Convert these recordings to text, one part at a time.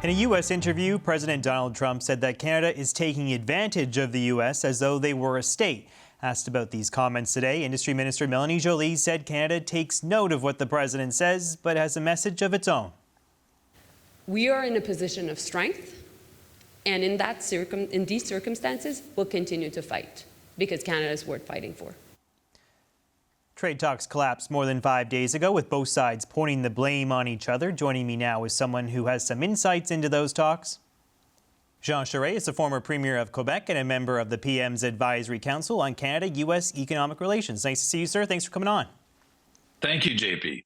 In a U.S. interview, President Donald Trump said that Canada is taking advantage of the U.S. as though they were a state. Asked about these comments today, Industry Minister Melanie Joly said Canada takes note of what the president says, but has a message of its own. We are in a position of strength, and in these circumstances, we'll continue to fight, because Canada is worth fighting for. Trade talks collapsed more than 5 days ago, with both sides pointing the blame on each other. Joining me now is someone who has some insights into those talks. Jean Charest is the former Premier of Quebec and a member of the PM's Advisory Council on Canada-U.S. economic relations. Nice to see you, sir. Thanks for coming on. Thank you, JP.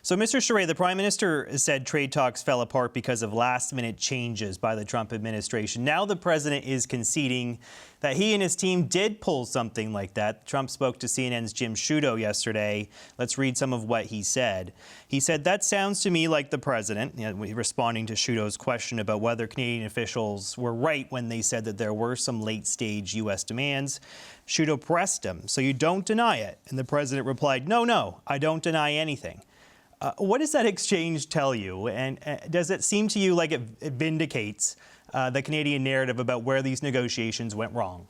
So, Mr. Charest, the Prime Minister said trade talks fell apart because of last-minute changes by the Trump administration. Now the President is conceding that he and his team did pull something like that. Trump spoke to CNN's Jim Sciutto yesterday. Let's read some of what he said. He said, "That sounds to me like the President," responding to Sciutto's question about whether Canadian officials were right when they said that there were some late-stage U.S. demands. Sciutto pressed him, "So you don't deny it?" And the President replied, "No, I don't deny anything." What does that exchange tell you? And does it seem to you like it vindicates the Canadian narrative about where these negotiations went wrong?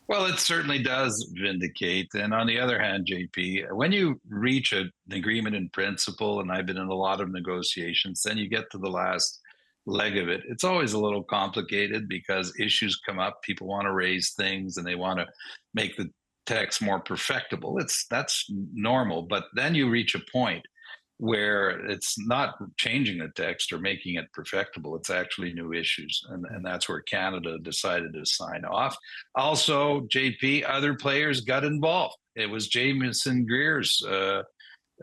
Well, it certainly does vindicate. And on the other hand, JP, when you reach an agreement in principle, and I've been in a lot of negotiations, then you get to the last leg of it. It's always a little complicated because issues come up. People want to raise things and they want to make the text more perfectible. That's normal, but then you reach a point where it's not changing the text or making it perfectible. It's actually new issues, and that's where Canada decided to sign off. Also, JP, other players got involved. It was Jamieson Greer's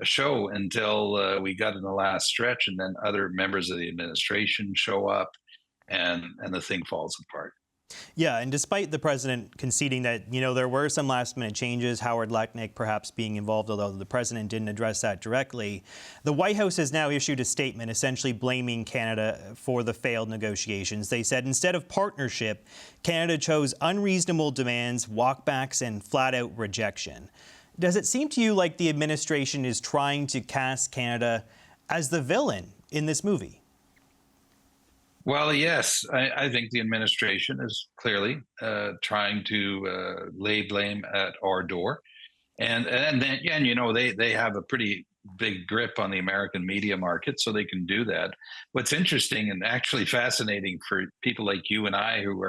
show until we got in the last stretch, and then other members of the administration show up, and the thing falls apart. Yeah, and despite the president conceding that, there were some last-minute changes, Howard Lutnick perhaps being involved, although the president didn't address that directly, the White House has now issued a statement essentially blaming Canada for the failed negotiations. They said instead of partnership, Canada chose unreasonable demands, walkbacks, and flat-out rejection. Does it seem to you like the administration is trying to cast Canada as the villain in this movie? Well, yes, I think the administration is clearly trying to lay blame at our door, and then they have a pretty big grip on the American media market, so they can do that. What's interesting and actually fascinating for people like you and I who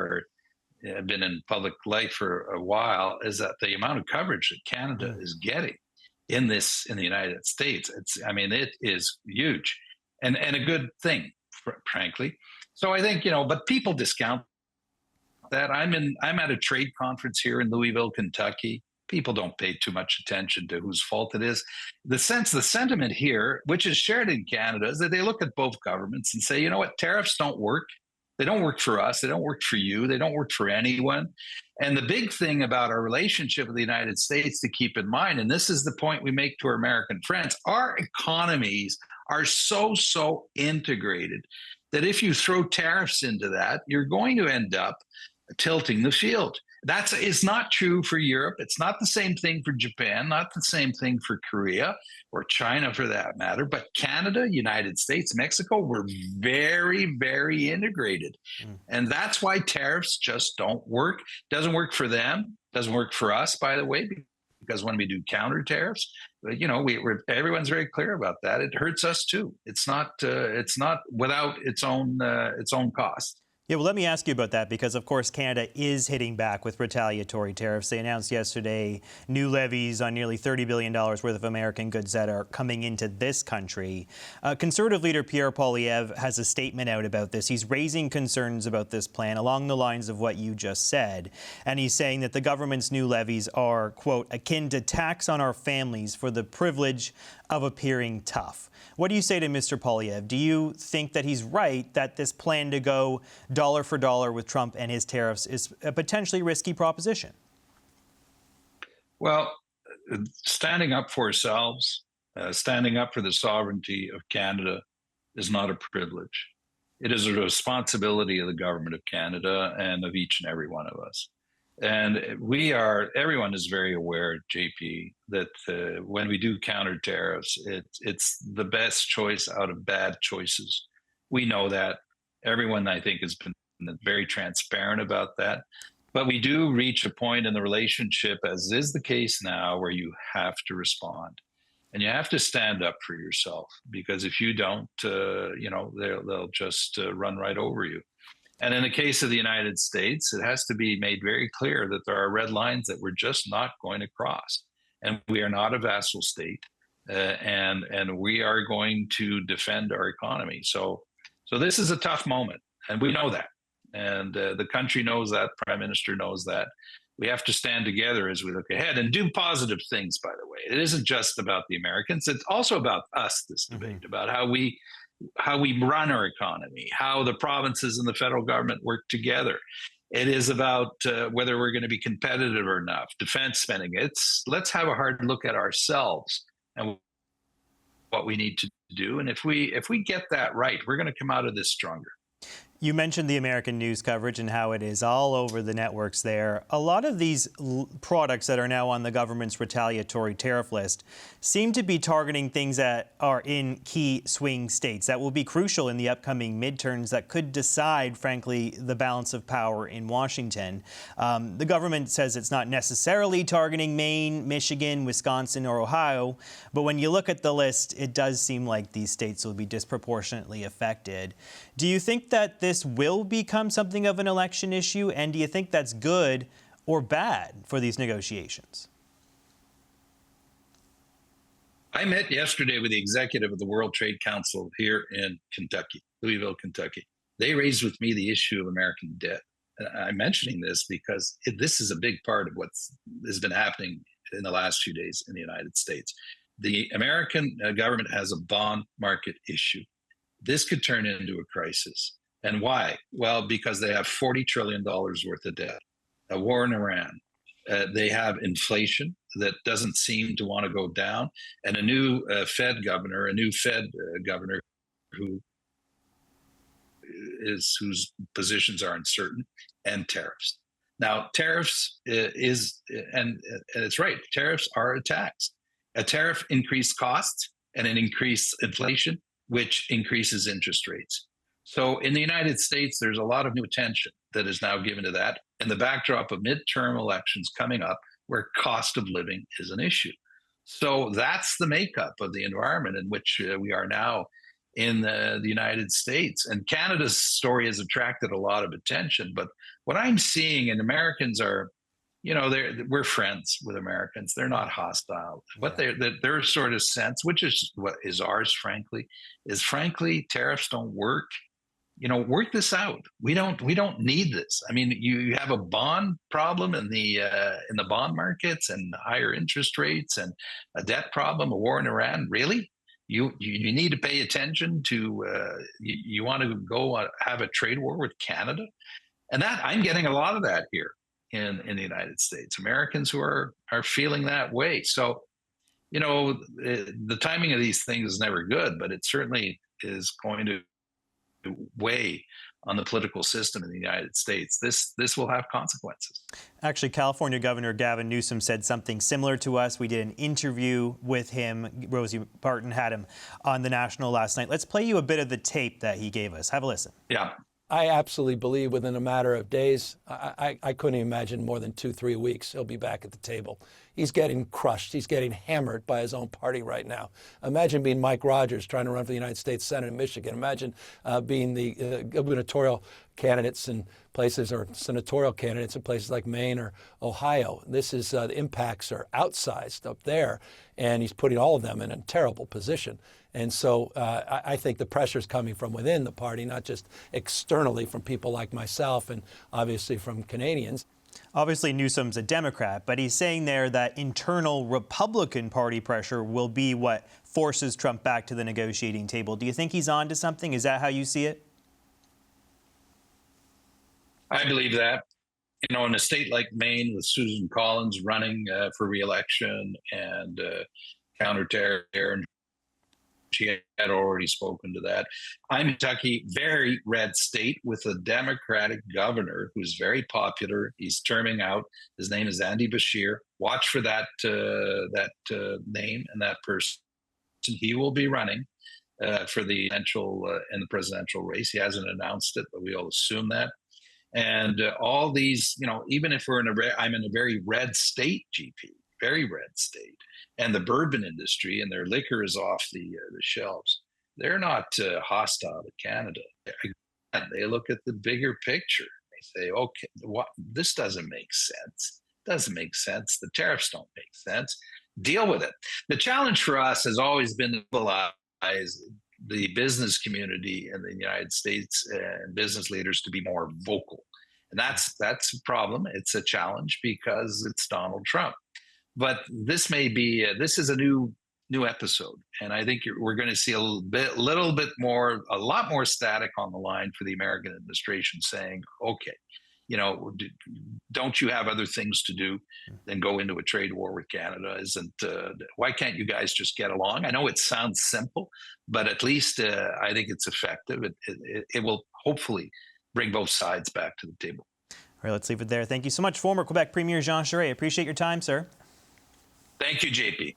have been in public life for a while is that the amount of coverage that Canada is getting in the United States. It is huge, and a good thing, frankly. So I think, but people discount that. I'm at a trade conference here in Louisville, Kentucky. People don't pay too much attention to whose fault it is. The sentiment here, which is shared in Canada, is that they look at both governments and say, you know what, tariffs don't work. They don't work for us. They don't work for you. They don't work for anyone. And the big thing about our relationship with the United States to keep in mind, and this is the point we make to our American friends, our economies are so integrated that if you throw tariffs into that, you're going to end up tilting the field. It's not true for Europe. It's not the same thing for Japan, not the same thing for Korea or China for that matter. But Canada, United States, Mexico, we're very, very integrated. And that's why tariffs just don't work. Doesn't work for them. Doesn't work for us, by the way, because when we do counter tariffs, everyone's very clear about that. It hurts us too. It's not without its own cost. Yeah, well, let me ask you about that because, of course, Canada is hitting back with retaliatory tariffs. They announced yesterday new levies on nearly $30 billion worth of American goods that are coming into this country. Conservative leader Pierre Poilievre has a statement out about this. He's raising concerns about this plan along the lines of what you just said. And he's saying that the government's new levies are, quote, akin to tax on our families for the privilege of appearing tough. What do you say to Mr. Poilievre? Do you think that he's right that this plan to go dollar for dollar with Trump and his tariffs is a potentially risky proposition? Well, standing up for ourselves, standing up for the sovereignty of Canada is not a privilege. It is a responsibility of the government of Canada and of each and every one of us. And everyone is very aware, JP, that when we do counter tariffs, it's the best choice out of bad choices We know that. Everyone, I think, has been very transparent about that. But we do reach a point in the relationship, as is the case now, where you have to respond. And you have to stand up for yourself, because if you don't, they'll just run right over you. And in the case of the United States, it has to be made very clear that there are red lines that we're just not going to cross. And we are not a vassal state, and we are going to defend our economy. So this is a tough moment, and we know that. And the country knows that. Prime Minister knows that. We have to stand together as we look ahead and do positive things, by the way. It isn't just about the Americans. It's also about us, this debate, about how we run our economy, how the provinces and the federal government work together. It is about whether we're going to be competitive or not. Defense spending. Let's have a hard look at ourselves and what we need to do. And if we get that right, we're going to come out of this stronger. You mentioned the American news coverage and how it is all over the networks there. A lot of these products that are now on the government's retaliatory tariff list seem to be targeting things that are in key swing states that will be crucial in the upcoming midterms that could decide, frankly, the balance of power in Washington. The government says it's not necessarily targeting Maine, Michigan, Wisconsin, or Ohio, but when you look at the list, it does seem like these states will be disproportionately affected. Do you think that this will become something of an election issue? And do you think that's good or bad for these negotiations? I met yesterday with the executive of the World Trade Council here in Kentucky, Louisville, Kentucky. They raised with me the issue of American debt. And I'm mentioning this because this is a big part of what has been happening in the last few days in the United States. The American government has a bond market issue. This could turn into a crisis. And why? Well, because they have $40 trillion worth of debt, a war in Iran. They have inflation that doesn't seem to want to go down, and a new Fed governor whose positions are uncertain, and tariffs. Now, tariffs and it's right, tariffs are a tax. A tariff increases costs and an increased inflation, which increases interest rates. So in the United States, there's a lot of new attention that is now given to that in the backdrop of midterm elections coming up where cost of living is an issue. So that's the makeup of the environment in which we are now in the United States. And Canada's story has attracted a lot of attention. But what I'm seeing, and Americans are, we're friends with Americans. They're not hostile. What their sort of sense, which is what is ours, frankly, tariffs don't work. Work this out. We don't need this. I mean, you have a bond problem in the bond markets and higher interest rates and a debt problem, a war in Iran. Really? You need to pay attention to, you want to go have a trade war with Canada? And that I'm getting a lot of that here in the United States, Americans who are feeling that way. So, the timing of these things is never good, but it certainly is going to weigh on the political system in the United States. This will have consequences. Actually, California Governor Gavin Newsom said something similar to us. We did an interview with him. Rosie Barton had him on the National last night. Let's play you a bit of the tape that he gave us. Have a listen. Yeah. I absolutely believe within a matter of days, I couldn't imagine more than 2-3 weeks, he'll be back at the table. He's getting crushed. He's getting hammered by his own party right now. Imagine being Mike Rogers trying to run for the United States Senate in Michigan. Imagine being the gubernatorial candidates in places, or senatorial candidates in places like Maine or Ohio. This is, the impacts are outsized up there, and he's putting all of them in a terrible position. And so I think the pressure is coming from within the party, not just externally from people like myself and obviously from Canadians. Obviously, Newsom's a Democrat, but he's saying there that internal Republican Party pressure will be what forces Trump back to the negotiating table. Do you think he's on to something? Is that how you see it? I believe that. In a state like Maine with Susan Collins running for re-election and counter-terror, and she had already spoken to that. I'm in Kentucky, very red state with a Democratic governor who's very popular. He's terming out. His name is Andy Beshear. Watch for that name and that person. He will be running. for the in the presidential race. He hasn't announced it, but we all assume that. And all these, even if I'm in a very red state, GP, very red state, and the bourbon industry and their liquor is off the shelves. They're not hostile to Canada. Again, they look at the bigger picture. They say, okay, this doesn't make sense. Doesn't make sense. The tariffs don't make sense. Deal with it. The challenge for us has always been to mobilize the business community in the United States and business leaders to be more vocal. And that's a problem. It's a challenge because it's Donald Trump. But this is a new episode. And I think we're going to see a lot more static on the line for the American administration saying, okay, don't you have other things to do than go into a trade war with Canada? Why can't you guys just get along? I know it sounds simple, but at least I think it's effective. It will hopefully bring both sides back to the table. All right, let's leave it there. Thank you so much, former Quebec Premier Jean Charest. Appreciate your time, sir. Thank you, JP.